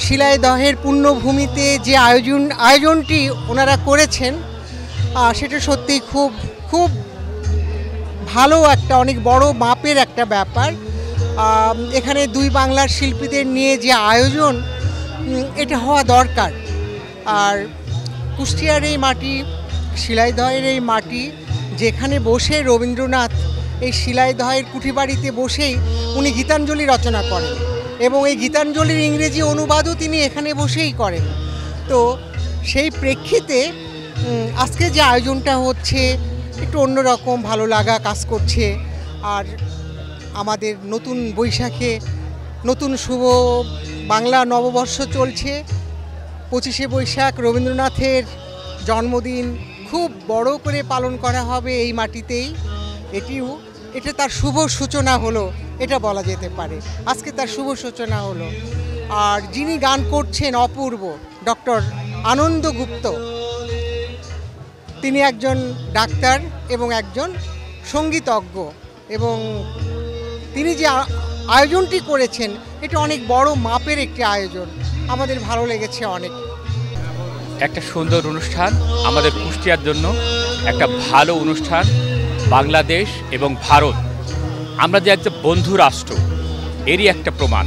শিলাইদহের পুণ্যভূমিতে যে আয়োজনটি ওনারা করেছেন সেটা সত্যিই খুব খুব ভালো, একটা অনেক বড় মাপের একটা ব্যাপার। এখানে দুই বাংলার শিল্পীদের নিয়ে যে আয়োজন, এটা হওয়া দরকার। আর কুষ্টিয়ার এই মাটি, শিলাইদহের এই মাটি, যেখানে বসে রবীন্দ্রনাথ এই শিলাইদহের কুঠিবাড়িতে বসেই উনি গীতাঞ্জলি রচনা করেন এবং এই গীতাঞ্জলির ইংরেজি অনুবাদও তিনি এখানে বসেই করেন। তো সেই প্রেক্ষিতে আজকে যে আয়োজনটা হচ্ছে একটু অন্যরকম ভালো লাগা কাজ করছে। আর আমাদের নতুন বৈশাখে নতুন শুভ বাংলা নববর্ষ চলছে। 25শে বৈশাখ রবীন্দ্রনাথের জন্মদিন খুব বড় করে পালন করা হবে এই মাটিতেই। এটা তার শুভ সূচনা হলো, এটা বলা যেতে পারে। আজকে তার শুভ সূচনা হলো। আর যিনি গান করছেন অপূর্ব, ডক্টর আনন্দ গুপ্ত, তিনি একজন ডাক্তার এবং একজন সঙ্গীতজ্ঞ, এবং তিনি যে আয়োজনটি করেছেন এটা অনেক বড় মাপের একটি আয়োজন। আমাদের ভালো লেগেছে অনেক। একটা সুন্দর অনুষ্ঠান, আমাদের কুষ্টিয়ার জন্য একটা ভালো অনুষ্ঠান। বাংলাদেশ এবং ভারত, আমরা যে একটা বন্ধু রাষ্ট্র, এরই একটা প্রমাণ।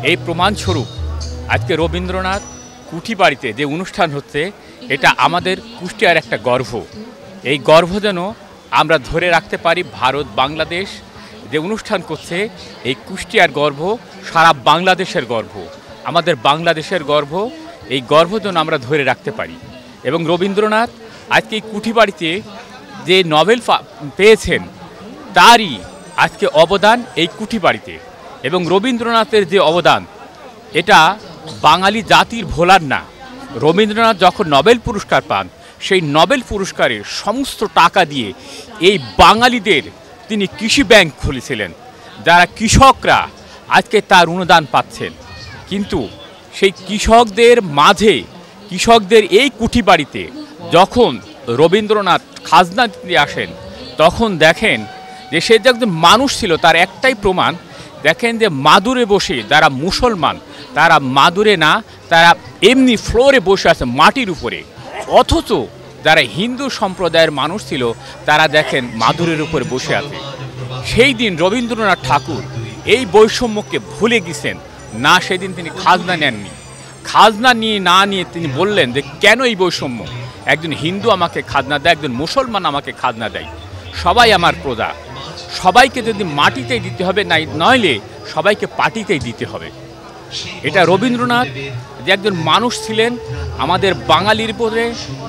এই প্রমাণস্বরূপ আজকে রবীন্দ্রনাথ কুঠিবাড়িতে যে অনুষ্ঠান হচ্ছে, এটা আমাদের কুষ্টিয়ার একটা গর্ব। এই গর্ব যেন আমরা ধরে রাখতে পারি। ভারত বাংলাদেশ যে অনুষ্ঠান করছে, এই কুষ্টিয়ার গর্ব সারা বাংলাদেশের গর্ব, আমাদের বাংলাদেশের গর্ব। এই গর্ব যেন আমরা ধরে রাখতে পারি। এবং রবীন্দ্রনাথ আজকে এই কুঠিবাড়িতে যে নোবেল পেয়েছেন, তারই আজকে অবদান এই কুঠিবাড়িতে। এবং রবীন্দ্রনাথের যে অবদান, এটা বাঙালি জাতির ভোলার না। রবীন্দ্রনাথ যখন নোবেল পুরস্কার পান, সেই নোবেল পুরস্কারের সমস্ত টাকা দিয়ে এই বাঙালিদের তিনি কৃষি ব্যাংক খুলেছিলেন, যারা কৃষকরা আজকে তার অনুদান পাচ্ছেন। কিন্তু সেই কৃষকদের মাঝে, কৃষকদের এই কুঠিবাড়িতে যখন রবীন্দ্রনাথ খাজনা দিতে আসেন, তখন দেখেন যে সে যে একজন মানুষ ছিল তার একটাই প্রমাণ। দেখেন যে মাদুরে বসে যারা মুসলমান, তারা মাদুরে না, তারা এমনি ফ্লোরে বসে আছে মাটির উপরে। অথচ যারা হিন্দু সম্প্রদায়ের মানুষ ছিল, তারা দেখেন মাদুরের উপরে বসে আছে। সেই দিন রবীন্দ্রনাথ ঠাকুর এই বৈষম্যকে ভুলে গেছেন না। সেদিন তিনি খাজনা নেননি। খাজনা না নিয়ে তিনি বললেন যে কেন এই বৈষম্য? একজন হিন্দু আমাকে খাজনা দেয়, একজন মুসলমান আমাকে খাজনা দেয়, সবাই আমার প্রজা। সবাইকে যদি মাটিতেই দিতে হবে, নইলে সবাইকে পাটিতেই দিতে হবে। এটা রবীন্দ্রনাথ যে একজন মানুষ ছিলেন, আমাদের বাঙালির উপরে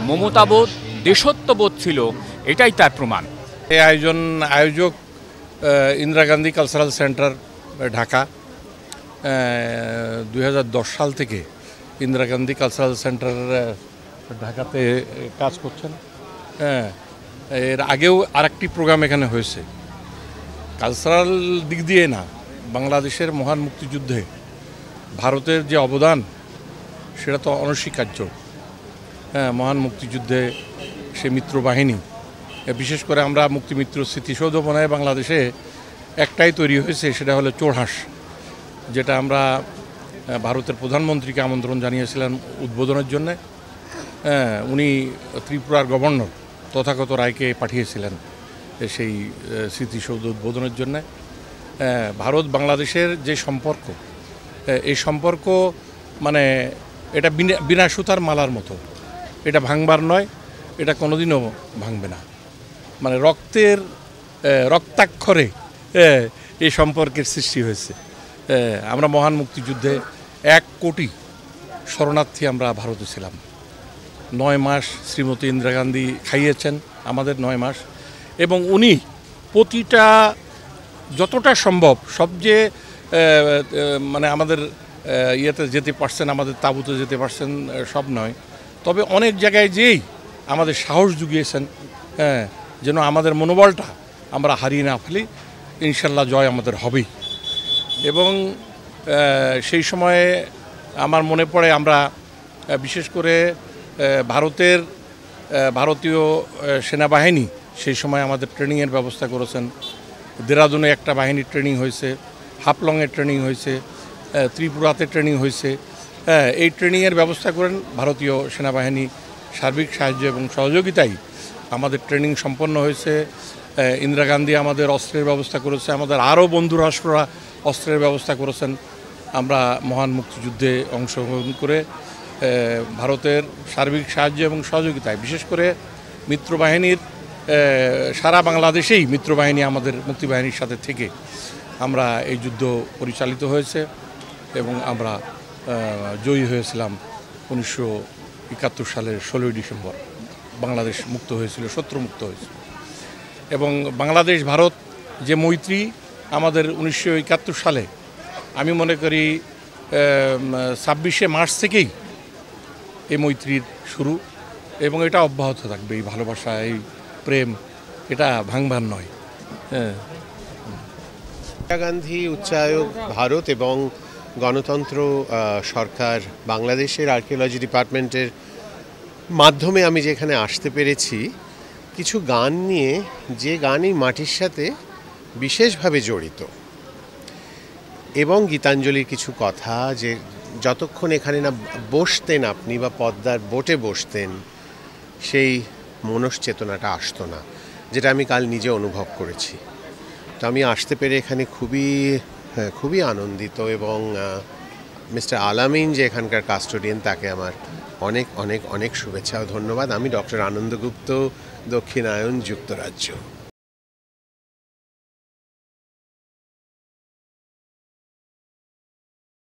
মমতাবোধ, দেশত্ববোধ ছিল, এটাই তার প্রমাণ। এই আয়োজক ইন্দিরা গান্ধী কালচারাল সেন্টার, ঢাকা। 2010 সাল থেকে ইন্দিরা গান্ধী কালচারাল সেন্টার ঢাকাতে কাজ করছেন। এর আগেও আরেকটি প্রোগ্রাম এখানে হয়েছে। কালচারাল দিক দিয়ে না, বাংলাদেশের মহান মুক্তিযুদ্ধে ভারতের যে অবদান, সেটা তো অনস্বীকার্য। মহান মুক্তিযুদ্ধে সে মিত্রবাহিনী, বিশেষ করে আমরা মুক্তিমিত্র স্মৃতিসৌধ বনায় বাংলাদেশে একটাই তৈরি হয়েছে, সেটা হলো চোরহাঁস, যেটা আমরা ভারতের প্রধানমন্ত্রীকে আমন্ত্রণ জানিয়েছিলাম উদ্বোধনের জন্যে। উনি ত্রিপুরার গভর্নর তথাগত রায়কে পাঠিয়েছিলেন সেই স্মৃতিসৌধ উদ্বোধনের জন্যে। ভারত বাংলাদেশের যে সম্পর্ক, এই সম্পর্ক মানে এটা বিনা সুতার মালার মতো। এটা ভাঙবার নয়, এটা কোনোদিনও ভাঙবে না। মানে রক্তাক্ষরে এই সম্পর্কের সৃষ্টি হয়েছে। আমরা মহান মুক্তিযুদ্ধে 1 কোটি শরণার্থী আমরা ভারতে ছিলাম। 9 মাস শ্রীমতী ইন্দিরা গান্ধী খাইয়েছেন আমাদের, 9 মাস। এবং উনি প্রতিটা যতটা সম্ভব, সবচেয়ে মানে আমাদের ইয়েতে যেতে পারছেন, আমাদের তাঁবুতে যেতে পারছেন, সব নয়, তবে অনেক জায়গায় যেই আমাদের সাহস জুগিয়েছেন, যেন আমাদের মনোবলটা আমরা হারিয়ে না ফেলি। ইনশাল্লাহ জয় আমাদের হবেই। এবং সেই সময়ে আমার মনে পড়ে, আমরা বিশেষ করে ভারতীয় সেনাবাহিনী সেই সময় আমাদের ট্রেনিংয়ের ব্যবস্থা করেছেন। দেরাদুনে একটা বাহিনীর ট্রেনিং হয়েছে, হাফলংয়ে ট্রেনিং হয়েছে, ত্রিপুরাতে ট্রেনিং হয়েছে। এই ট্রেনিংয়ের ব্যবস্থা করেন ভারতীয় সেনাবাহিনী সার্বিক সাহায্য এবং সহযোগিতায় আমাদের ট্রেনিং সম্পন্ন হয়েছে। ইন্দিরা গান্ধী আমাদের অস্ত্রের ব্যবস্থা করেছে, আমাদের আরও বন্ধু রাষ্ট্ররা অস্ত্রের ব্যবস্থা করেছেন। আমরা মহান মুক্তিযুদ্ধে অংশগ্রহণ করে ভারতের সার্বিক সাহায্য এবং সহযোগিতায়, বিশেষ করে মিত্রবাহিনীর সারা বাংলাদেশেই মিত্রবাহিনী আমাদের মুক্তিবাহিনীর সাথে থেকে আমরা এই যুদ্ধ পরিচালিত হয়েছে এবং আমরা জয়ী হয়েছিলাম 1971 সালের 16ই ডিসেম্বর। বাংলাদেশ মুক্ত হয়েছিল, শত্রুমুক্ত হয়েছিল। এবং বাংলাদেশ ভারত যে মৈত্রী আমাদের 1971 সালে, আমি মনে করি 26শে মার্চ থেকেই এই মৈত্রীর শুরু এবং এটা অব্যাহত থাকবে। এই ভালোবাসা, এই প্রেম, এটা ভাঙবার নয়। ইন্দিরা গান্ধী উচ্চায়োগ ভারত এবং গণতন্ত্র সরকার বাংলাদেশের আর্কিওলজি ডিপার্টমেন্টের মাধ্যমে আমি যেখানে আসতে পেরেছি, কিছু গান নিয়ে, যে গান এই মাটির সাথে বিশেষভাবে জড়িত, এবং গীতাঞ্জলির কিছু কথা, যে যতক্ষণ এখানে না বসতেন আপনি বা পদ্মার বোটে বসতেন, সেই মনশ্চেতনাটা আসতো না, যেটা আমি কাল নিজে অনুভব করেছি। তো আমি আসতে পেরে এখানে খুবই আনন্দিত, এবং মিস্টার আলামিন যে এখানকার কাস্টোডিয়ান, তাকে আমার অনেক অনেক অনেক শুভেচ্ছা ও ধন্যবাদ। আমি ডক্টর আনন্দ গুপ্ত, দক্ষিণায়ন, যুক্তরাজ্য।